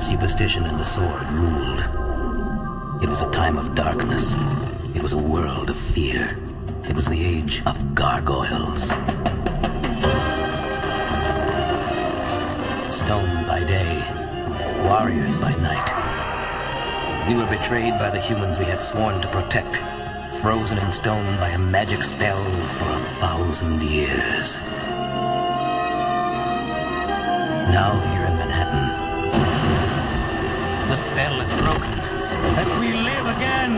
superstition and the sword ruled. It was a time of darkness. It was a world of fear. It was the age of gargoyles. Stone by day, warriors by night. We were betrayed by the humans we had sworn to protect, frozen in stone by a magic spell for 1,000 years. Now here in Manhattan, the spell is broken, and we live again!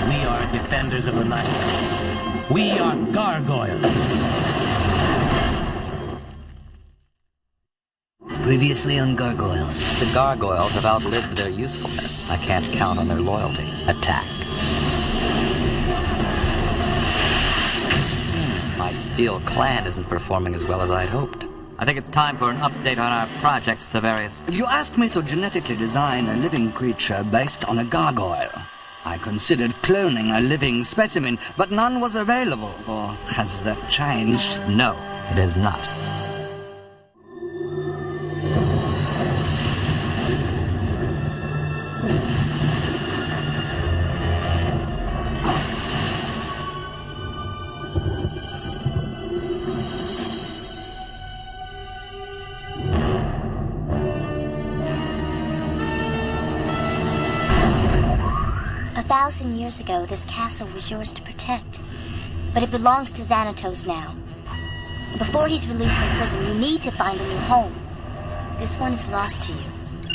We are defenders of the night. We are gargoyles. Previously on Gargoyles. The gargoyles have outlived their usefulness. I can't count on their loyalty. Attack. My steel clan isn't performing as well as I'd hoped. I think it's time for an update on our project, Severius. You asked me to genetically design a living creature based on a gargoyle. I considered cloning a living specimen, but none was available. Or has that changed? No, it has not. A 1,000 years ago, this castle was yours to protect. But it belongs to Xanatos now. Before he's released from prison, you need to find a new home. This one is lost to you.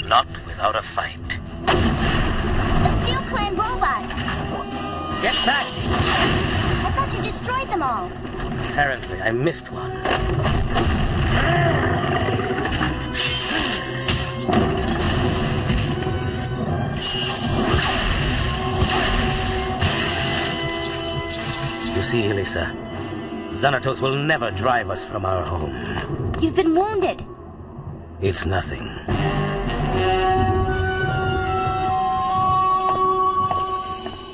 Not without a fight. A Steel Clan robot! Get back! I thought you destroyed them all. Apparently, I missed one. You see, Elisa, Xanatos will never drive us from our home. You've been wounded. It's nothing.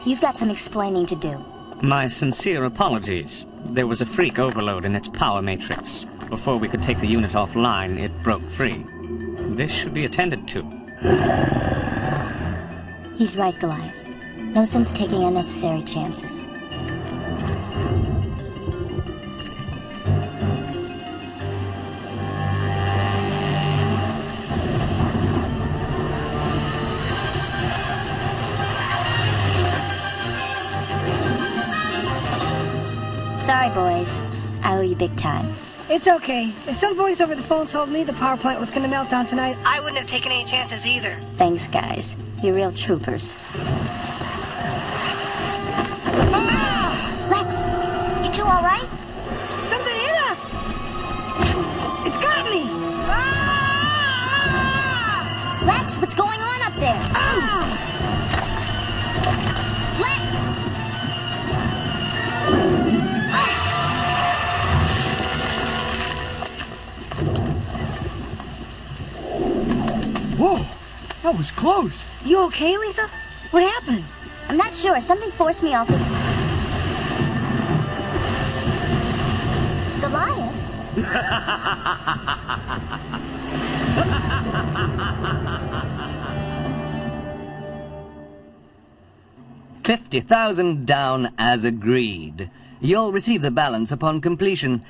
You've got some explaining to do. My sincere apologies. There was a freak overload in its power matrix. Before we could take the unit offline, it broke free. This should be attended to. He's right, Goliath. No sense taking unnecessary chances. Sorry, boys. I owe you big time. It's okay. If some voice over the phone told me the power plant was going to melt down tonight, I wouldn't have taken any chances either. Thanks, guys. You're real troopers. Ah! Lex, you two all right? Something hit us! It's got me! Ah! Lex, what's going on up there? Ah! Lex! Whoa! That was close! You okay, Lisa? What happened? I'm not sure. Something forced me off of... Goliath? 50,000 down as agreed. You'll receive the balance upon completion.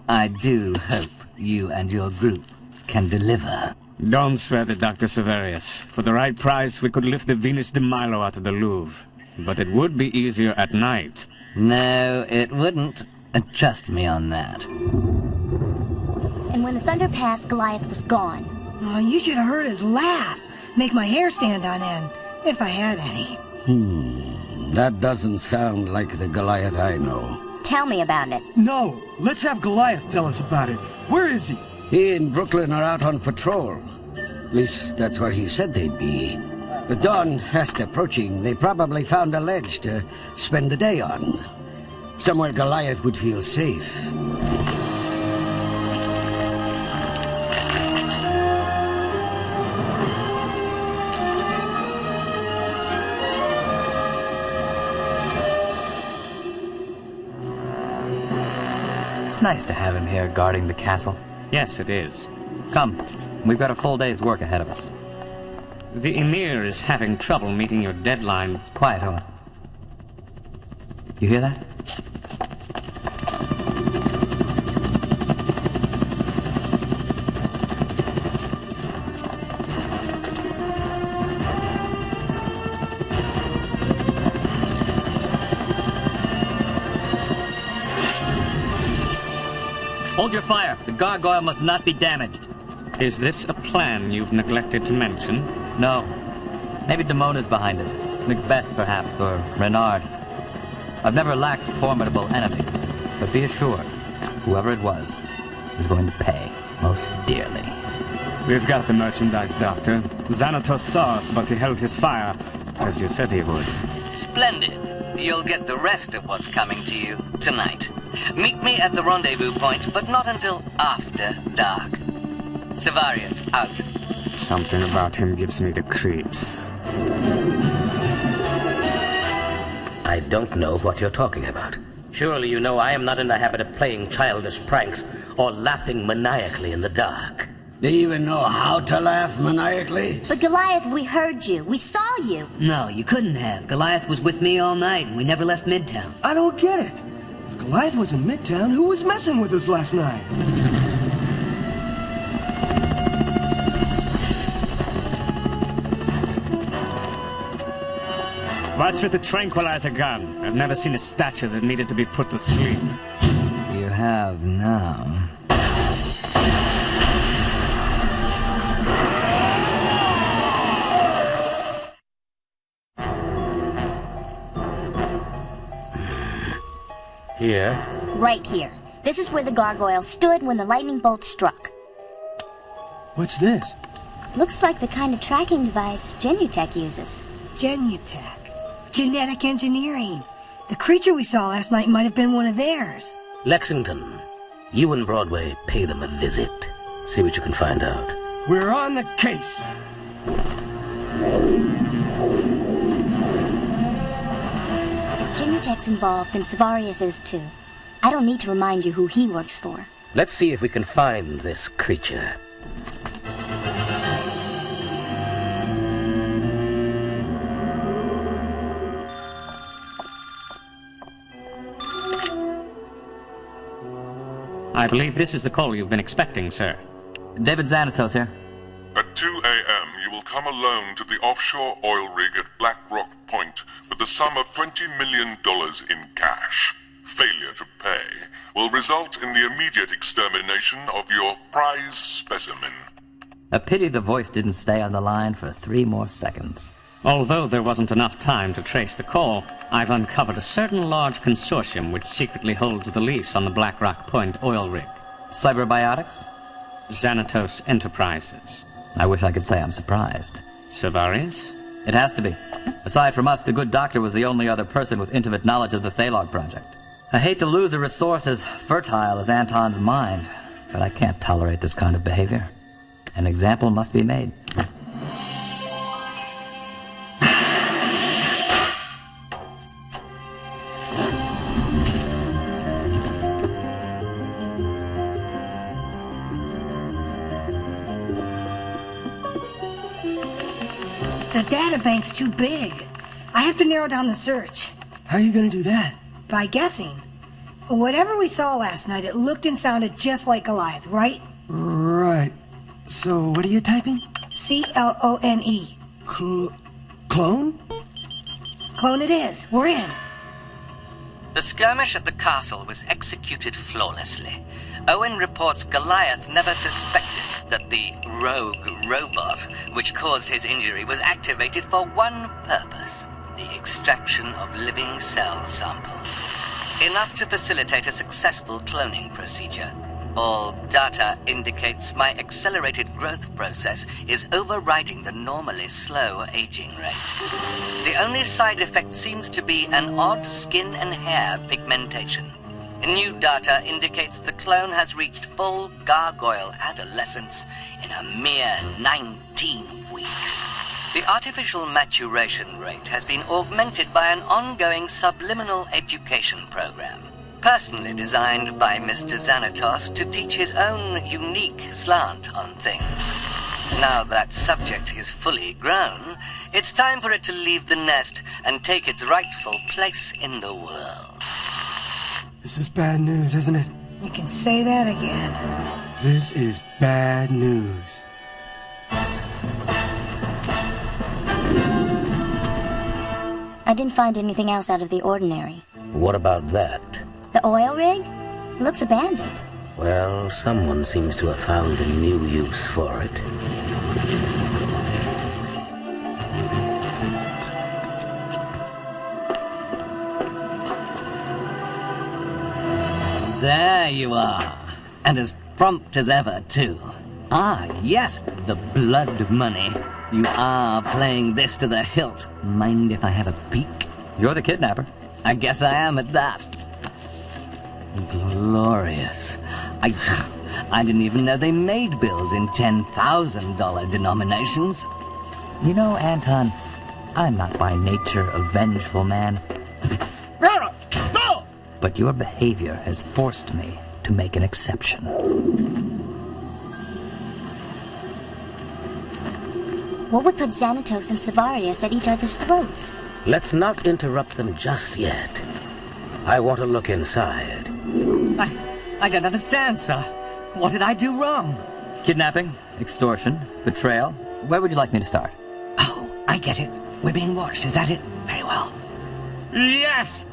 I do hope you and your group can deliver. Don't sweat it, Dr. Severius. For the right price, we could lift the Venus de Milo out of the Louvre. But it would be easier at night. No, it wouldn't. Trust me on that. And when the thunder passed, Goliath was gone. Oh, you should have heard his laugh. Make my hair stand on end. If I had any. That doesn't sound like the Goliath I know. Tell me about it. No, let's have Goliath tell us about it. Where is he? He and Brooklyn are out on patrol. At least that's where he said they'd be. With dawn fast approaching, they probably found a ledge to spend the day on. Somewhere Goliath would feel safe. It's nice to have him here guarding the castle. Yes, it is. Come, we've got a full day's work ahead of us. The Emir is having trouble meeting your deadline. Quiet, Owen. You hear that? Hold your fire. The gargoyle must not be damaged. Is this a plan you've neglected to mention? No. Maybe Damona's behind it. Macbeth, perhaps, or Renard. I've never lacked formidable enemies, but be assured, whoever it was is going to pay most dearly. We've got the merchandise, Doctor. Xanatos saw us, but he held his fire, as you said he would. Splendid. You'll get the rest of what's coming to you tonight. Meet me at the rendezvous point, but not until after dark. Sevarius, out. Something about him gives me the creeps. I don't know what you're talking about. Surely you know I am not in the habit of playing childish pranks or laughing maniacally in the dark. Do you even know how to laugh maniacally? But Goliath, we heard you. We saw you. No, you couldn't have. Goliath was with me all night, and we never left Midtown. I don't get it. If Goliath was in Midtown, who was messing with us last night? Watch with the tranquilizer gun. I've never seen a statue that needed to be put to sleep. You have now. Here? Right here. This is where the gargoyle stood when the lightning bolt struck. What's this? Looks like the kind of tracking device Genutech uses. Genutech. Genetic engineering. The creature we saw last night might have been one of theirs. Lexington, you and Broadway pay them a visit. See what you can find out. We're on the case. If Genutech's involved, then Sevarius is too. I don't need to remind you who he works for. Let's see if we can find this creature. I believe this is the call you've been expecting, sir. David Xanatos here. At 2 a.m., you will come alone to the offshore oil rig at Black Rock Point with the sum of $20 million in cash. Failure to pay will result in the immediate extermination of your prize specimen. A pity the voice didn't stay on the line for 3 more seconds. Although there wasn't enough time to trace the call, I've uncovered a certain large consortium which secretly holds the lease on the Black Rock Point oil rig. Cyberbiotics? Xanatos Enterprises. I wish I could say I'm surprised. Sevarius? It has to be. Aside from us, the good doctor was the only other person with intimate knowledge of the Thalog project. I hate to lose a resource as fertile as Anton's mind, but I can't tolerate this kind of behavior. An example must be made. The databank's too big. I have to narrow down the search. How are you gonna do that? By guessing. Whatever we saw last night, it looked and sounded just like Goliath, right? Right. So, what are you typing? C-L-O-N-E. Clone? Clone it is. We're in. The skirmish at the castle was executed flawlessly. Owen reports Goliath never suspected that the rogue robot which caused his injury was activated for one purpose: the extraction of living cell samples. Enough to facilitate a successful cloning procedure. All data indicates my accelerated growth process is overriding the normally slow aging rate. The only side effect seems to be an odd skin and hair pigmentation. New data indicates the clone has reached full gargoyle adolescence in a mere 19 weeks. The artificial maturation rate has been augmented by an ongoing subliminal education program. personally designed by Mr. Xanatos to teach his own unique slant on things. Now that subject is fully grown, it's time for it to leave the nest and take its rightful place in the world. This is bad news, isn't it? You can say that again. This is bad news. I didn't find anything else out of the ordinary. What about that? The oil rig? Looks abandoned. Well, someone seems to have found a new use for it. There you are. And as prompt as ever, too. Ah, yes, the blood money. You are playing this to the hilt. Mind if I have a peek? You're the kidnapper. I guess I am at that. Glorious. I didn't even know they made bills in $10,000 denominations. You know, Anton, I'm not by nature a vengeful man. No! But your behavior has forced me to make an exception. What would put Xanatos and Savarius at each other's throats? Let's not interrupt them just yet. I want to look inside. I don't understand, sir. What did I do wrong? Kidnapping, extortion, betrayal. Where would you like me to start? Oh, I get it. We're being watched, is that it? Very well. Yes!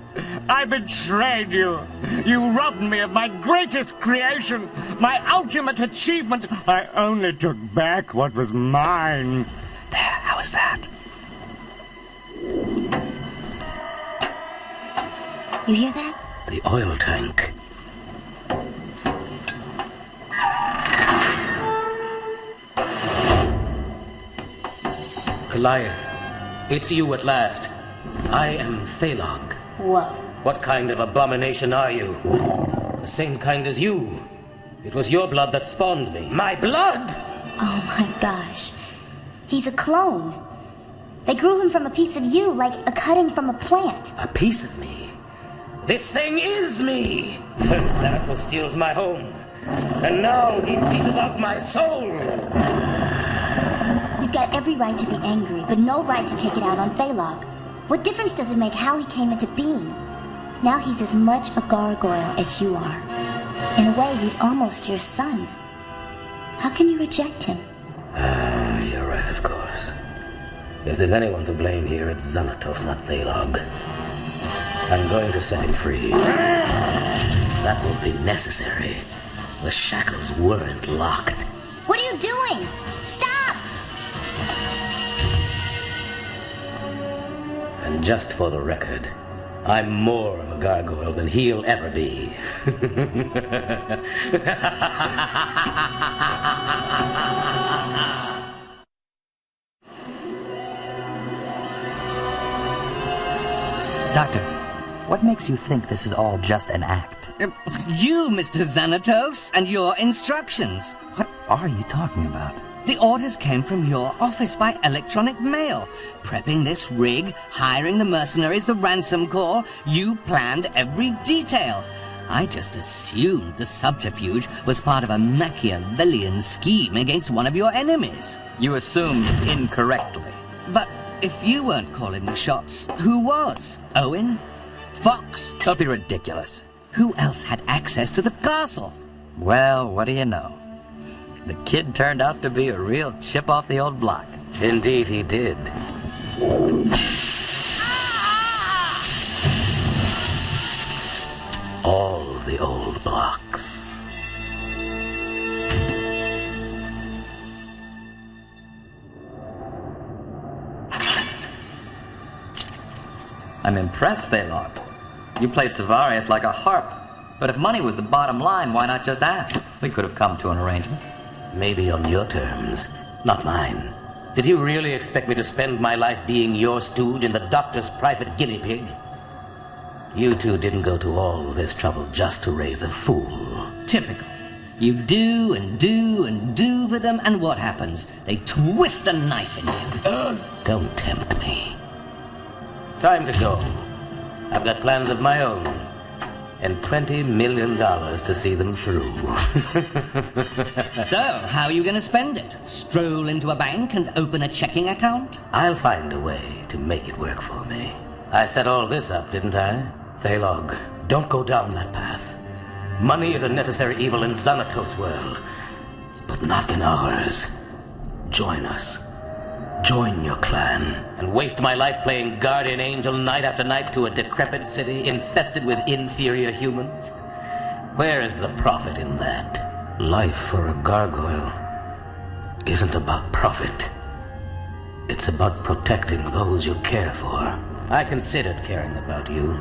I betrayed you! You robbed me of my greatest creation, my ultimate achievement! I only took back what was mine. There, how is that? You hear that? The oil tank. Goliath, it's you at last. I am Thalog. Whoa. What kind of abomination are you? The same kind as you. It was your blood that spawned me. My blood! Oh my gosh. He's a clone. They grew him from a piece of you, like a cutting from a plant. A piece of me? This thing is me! First Xanatos steals my home, and now he pieces off my soul! You've got every right to be angry, but no right to take it out on Thalog. What difference does it make how he came into being? Now he's as much a gargoyle as you are. In a way, he's almost your son. How can you reject him? You're right, of course. If there's anyone to blame here, it's Xanatos, not Thalog. I'm going to set him free. That won't be necessary. The shackles weren't locked. What are you doing? Stop! And just for the record, I'm more of a gargoyle than he'll ever be. Doctor, what makes you think this is all just an act? You, Mr. Xanatos, and your instructions. What are you talking about? The orders came from your office by electronic mail. Prepping this rig, hiring the mercenaries, the ransom call. You planned every detail. I just assumed the subterfuge was part of a Machiavellian scheme against one of your enemies. You assumed incorrectly. But if you weren't calling the shots, who was? Owen? Fox? Don't be ridiculous. Who else had access to the castle? Well, what do you know? The kid turned out to be a real chip off the old block. Indeed he did. All the old blocks. I'm impressed, Thalog. You played Savarius like a harp. But if money was the bottom line, why not just ask? We could have come to an arrangement. Maybe on your terms, not mine. Did you really expect me to spend my life being your stooge and the doctor's private guinea pig? You two didn't go to all this trouble just to raise a fool. Typical. You do and do and do for them, and what happens? They twist a knife in you. Don't tempt me. Time to go. I've got plans of my own. and $20 million to see them through. So, how are you going to spend it? Stroll into a bank and open a checking account? I'll find a way to make it work for me. I set all this up, didn't I? Thalog, don't go down that path. Money is a necessary evil in Xanatos' world, but not in ours. Join us. Join your clan, and waste my life playing guardian angel night after night to a decrepit city infested with inferior humans? Where is the profit in that? Life for a gargoyle isn't about profit. It's about protecting those you care for. I considered caring about you.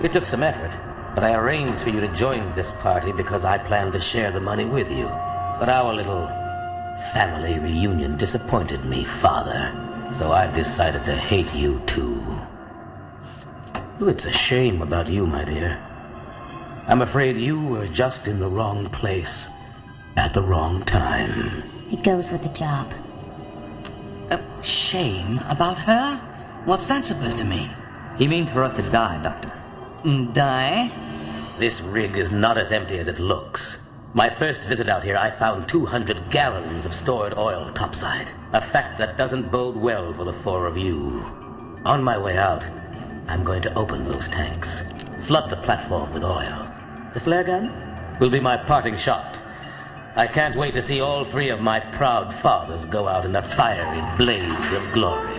It took some effort, but I arranged for you to join this party because I planned to share the money with you. But our little family reunion disappointed me, Father. So I've decided to hate you too. It's a shame about you, my dear. I'm afraid you were just in the wrong place at the wrong time. It goes with the job. Shame about her? What's that supposed to mean? He means for us to die, Doctor. Die? This rig is not as empty as it looks. My first visit out here, I found 200 gallons of stored oil topside. A fact that doesn't bode well for the four of you. On my way out, I'm going to open those tanks. Flood the platform with oil. The flare gun will be my parting shot. I can't wait to see all three of my proud fathers go out in a fiery blaze of glory.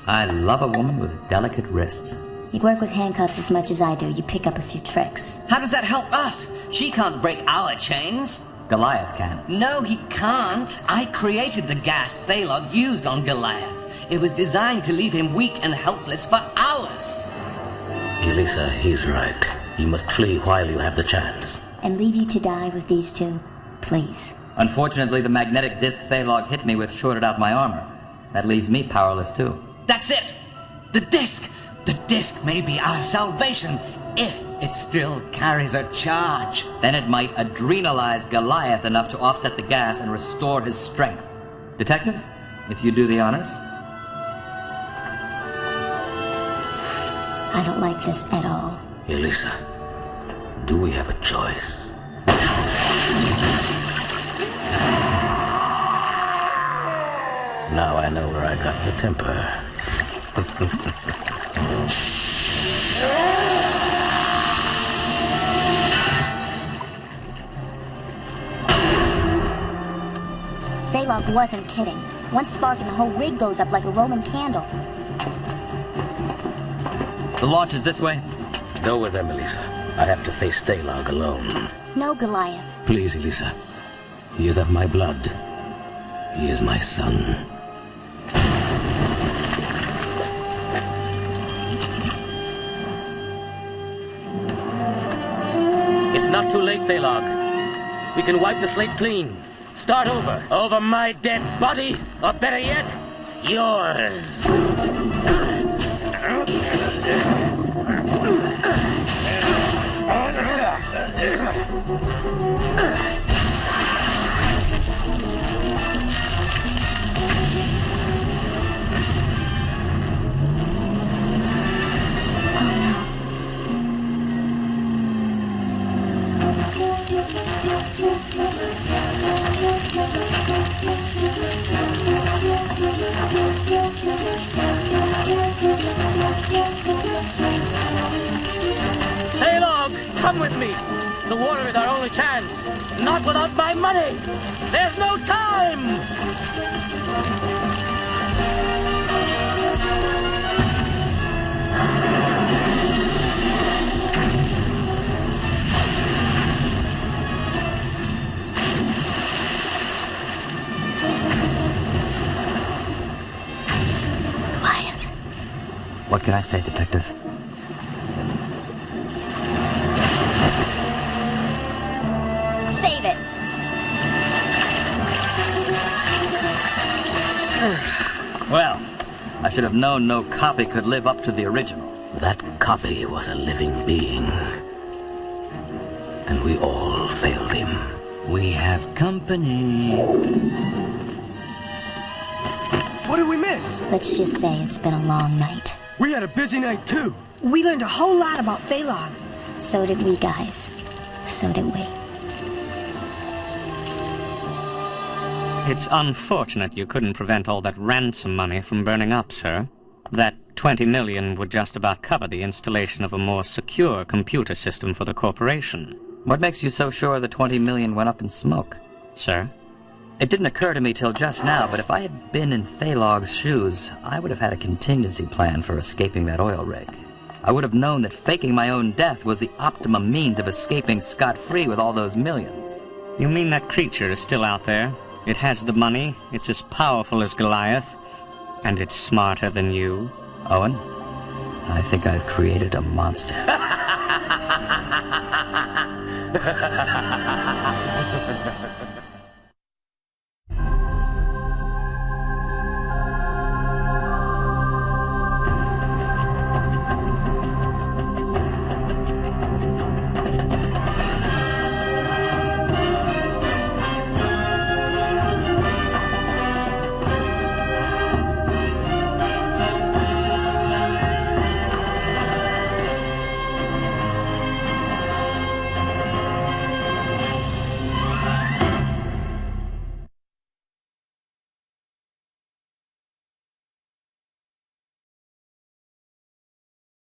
I love a woman with delicate wrists. You work with handcuffs as much as I do. You pick up a few tricks. How does that help us? She can't break our chains. Goliath can. No, he can't. I created the gas Thalog used on Goliath. It was designed to leave him weak and helpless for hours. Elisa, he's right. You must flee while you have the chance. And leave you to die with these two, please. Unfortunately, the magnetic disc Thalog hit me with shorted out my armor. That leaves me powerless too. That's it! The disc! The disc may be our salvation, if it still carries a charge. Then it might adrenalize Goliath enough to offset the gas and restore his strength. Detective, if you do the honors. I don't like this at all. Elisa, do we have a choice? Now I know where I got the temper. Thalog wasn't kidding. One spark and the whole rig goes up like a Roman candle. The launch is this way? Go with them, Elisa. I have to face Thalog alone. No, Goliath. Please, Elisa. He is of my blood. He is my son. It's not too late, Thalog. We can wipe the slate clean. Start over. Over my dead body, or better yet, yours. Thalog, come with me. The water is our only chance. Not without my money. There's no time. Goliath. What can I say, Detective? Save it. Well, I should have known no copy could live up to the original. That copy was a living being. and we all failed him. We have company. What did we miss? Let's just say it's been a long night. We had a busy night, too. We learned a whole lot about Thalog. So did we, guys. So did we. It's unfortunate you couldn't prevent all that ransom money from burning up, sir. That 20 million would just about cover the installation of a more secure computer system for the corporation. What makes you so sure the 20 million went up in smoke? Sir? It didn't occur to me till just now, but if I had been in Thalog's shoes, I would have had a contingency plan for escaping that oil rig. I would have known that faking my own death was the optimum means of escaping scot-free with all those millions. You mean that creature is still out there? It has the money, it's as powerful as Goliath, and it's smarter than you? Owen, I think I've created a monster.